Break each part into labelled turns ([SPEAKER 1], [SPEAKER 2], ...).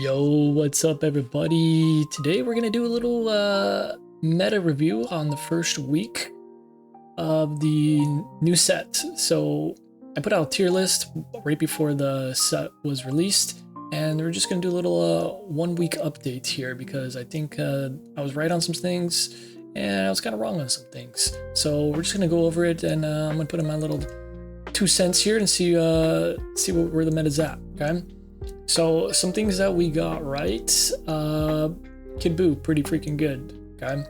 [SPEAKER 1] Yo, what's up everybody? Today we're gonna do a little meta review on the first week of the new set. So I put out a tier list right before the set was released, and we're just gonna do a little 1 week update here because I think I was right on some things and I was kind of wrong on some things. So we're just gonna go over it, and I'm gonna put in my little 2 cents here and see where the meta's at. Okay. So some things that we got right. Kid Buu, pretty freaking good. Okay.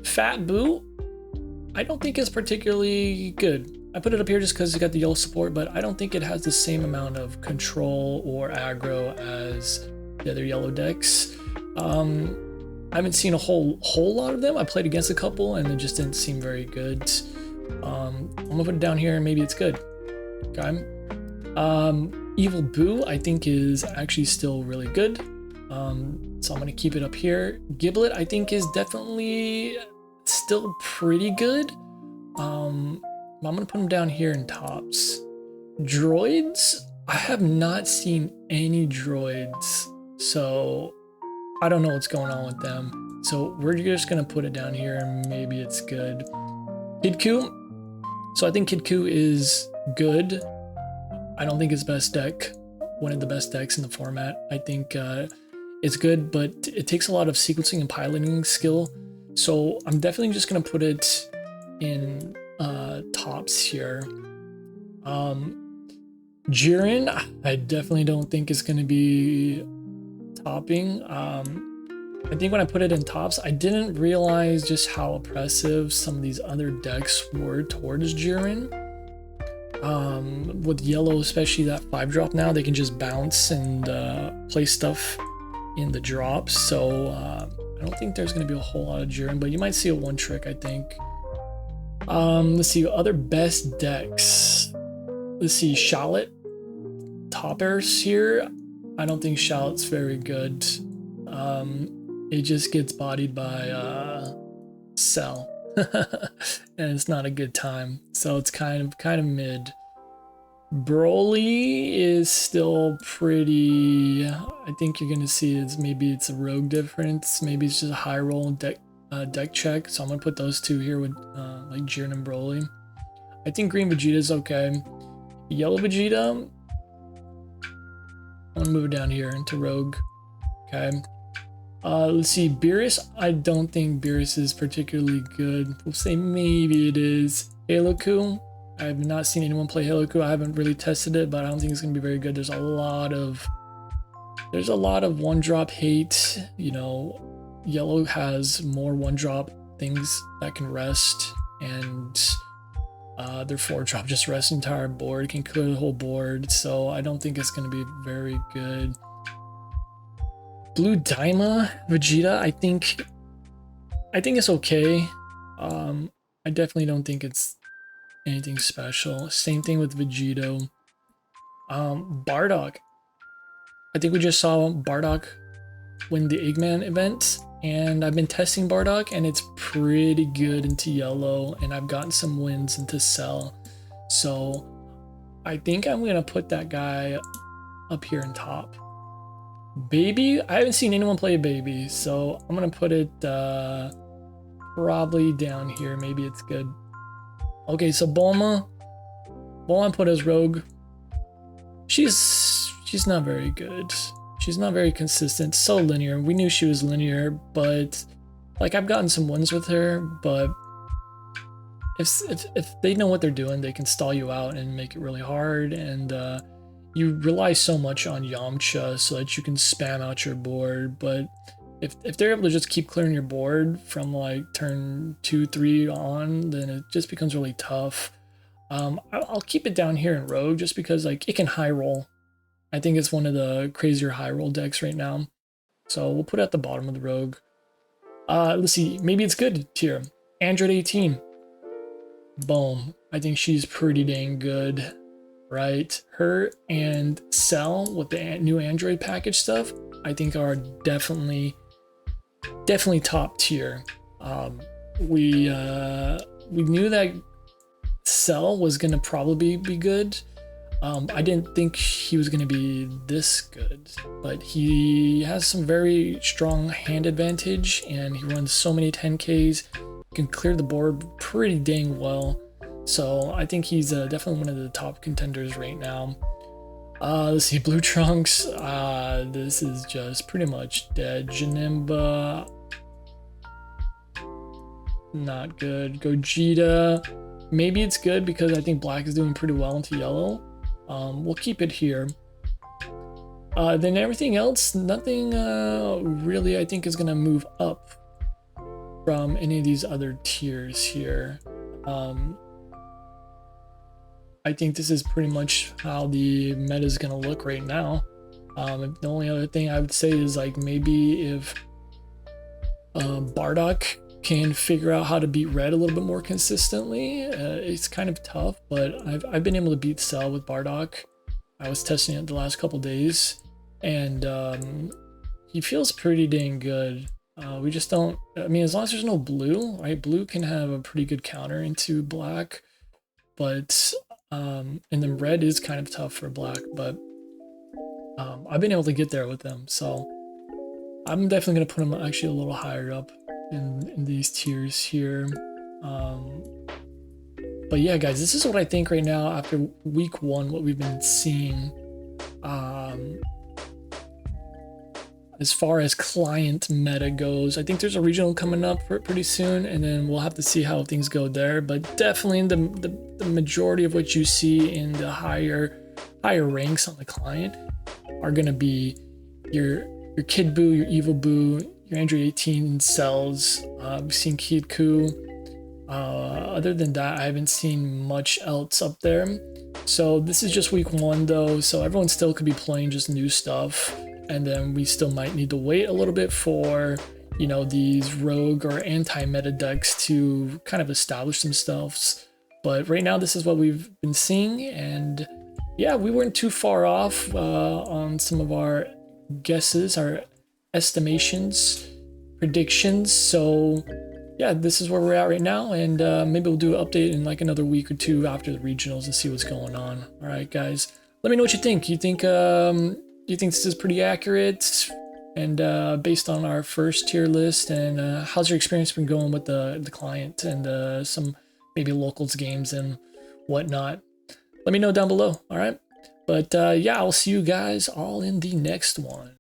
[SPEAKER 1] Fat Buu, I don't think is particularly good. I put it up here just because it got the yellow support, but I don't think it has the same amount of control or aggro as the other yellow decks. I haven't seen a whole lot of them. I played against a couple and it just didn't seem very good. I'm gonna put it down here and maybe it's good. Okay. Evil Buu, I think, is actually still really good. So I'm gonna keep it up here. Giblet, I think, is definitely still pretty good. I'm gonna put him down here in tops. Droids, I have not seen any droids, so I don't know what's going on with them. So we're just gonna put it down here and maybe it's good. Kid Ku, so I think Kid Ku is good. I don't think it's best deck, one of the best decks in the format. I think it's good, but it takes a lot of sequencing and piloting skill. So I'm definitely just gonna put it in tops here. Jiren, I definitely don't think is gonna be topping. I think when I put it in tops, I didn't realize just how oppressive some of these other decks were towards Jiren. With yellow, especially that 5-drop now, they can just bounce and play stuff in the drops. So I don't think there's going to be a whole lot of Jiren, but you might see a 1-trick, I think. Let's see, other best decks. Let's see, Shallot, toppers here. I don't think Shallot's very good. It just gets bodied by Cell. And it's not a good time, so it's kind of mid. Broly is still pretty. I think you're gonna see maybe it's a rogue difference, maybe it's just a high roll deck check. So I'm gonna put those two here with like Jiren and Broly. I think green Vegeta is okay. Yellow Vegeta, I'm gonna move it down here into rogue. Okay. Let's see, Beerus, I don't think Beerus is particularly good. We'll say maybe it is. Halo Ku, I have not seen anyone play Halo Ku. I haven't really tested it, but I don't think it's gonna be very good. There's a lot of 1-drop hate. You know, yellow has more 1-drop things that can rest, and their 4-drop just rests the entire board, can clear the whole board. So I don't think it's gonna be very good. Blue Daima Vegeta, I think it's okay. I definitely don't think it's anything special. Same thing with Vegito. Bardock, I think we just saw Bardock win the Eggman event, and I've been testing Bardock and it's pretty good into yellow, and I've gotten some wins into Cell. So I think I'm gonna put that guy up here in top. Baby, I haven't seen anyone play a Baby, so I'm gonna put it probably down here. Maybe it's good. Okay, so Bulma I put as rogue. She's not very good. She's not very consistent. So linear. We knew she was linear, but like I've gotten some wins with her. But if they know what they're doing, they can stall you out and make it really hard. And you rely so much on Yamcha so that you can spam out your board, but if they're able to just keep clearing your board from like turn 2-3 on, then it just becomes really tough. I'll keep it down here in rogue just because like it can high roll. I think it's one of the crazier high roll decks right now, so we'll put it at the bottom of the rogue. Let's see, maybe it's good tier. Android 18, boom. I think she's pretty dang good. Right, her and Cell with the new Android package stuff, I think are definitely top tier. We knew that Cell was gonna probably be good. I didn't think he was going to be this good, but he has some very strong hand advantage, and he runs so many 10Ks, can clear the board pretty dang well. So I think he's definitely one of the top contenders right now. Let's see, Blue Trunks. This is just pretty much dead. Janimba, not good. Gogeta, maybe it's good because I think black is doing pretty well into yellow. We'll keep it here. Then everything else, nothing really I think is gonna move up from any of these other tiers here. I think this is pretty much how the meta is gonna look right now. The only other thing I would say is like maybe if Bardock can figure out how to beat red a little bit more consistently. It's kind of tough, but I've been able to beat Cell with Bardock. I was testing it the last couple days, and he feels pretty dang good. We just don't, I mean, as long as there's no blue, right? Blue can have a pretty good counter into black, but and then red is kind of tough for black, but I've been able to get there with them, so I'm definitely gonna put him actually a little higher up in these tiers here. But yeah, guys, this is what I think right now after week 1, what we've been seeing as far as client meta goes. I think there's a regional coming up pretty soon, and then we'll have to see how things go there. But definitely the majority of what you see in the higher ranks on the client are gonna be your Kid Buu, your Evil Buu, your Android 18 cells. We've seen Kid Ku. Other than that, I haven't seen much else up there. So this is just week 1 though, so everyone still could be playing just new stuff, and then we still might need to wait a little bit for, you know, these rogue or anti-meta decks to kind of establish themselves. But right now, this is what we've been seeing, and yeah, we weren't too far off on some of our guesses, our estimations, predictions. So yeah, this is where we're at right now, and maybe we'll do an update in like another week or 2 after the regionals and see what's going on. All right, guys, let me know what you think. You think this is pretty accurate, and based on our first tier list, and how's your experience been going with the client and some maybe locals games and whatnot? Let me know down below. All right, but yeah, I'll see you guys all in the next one.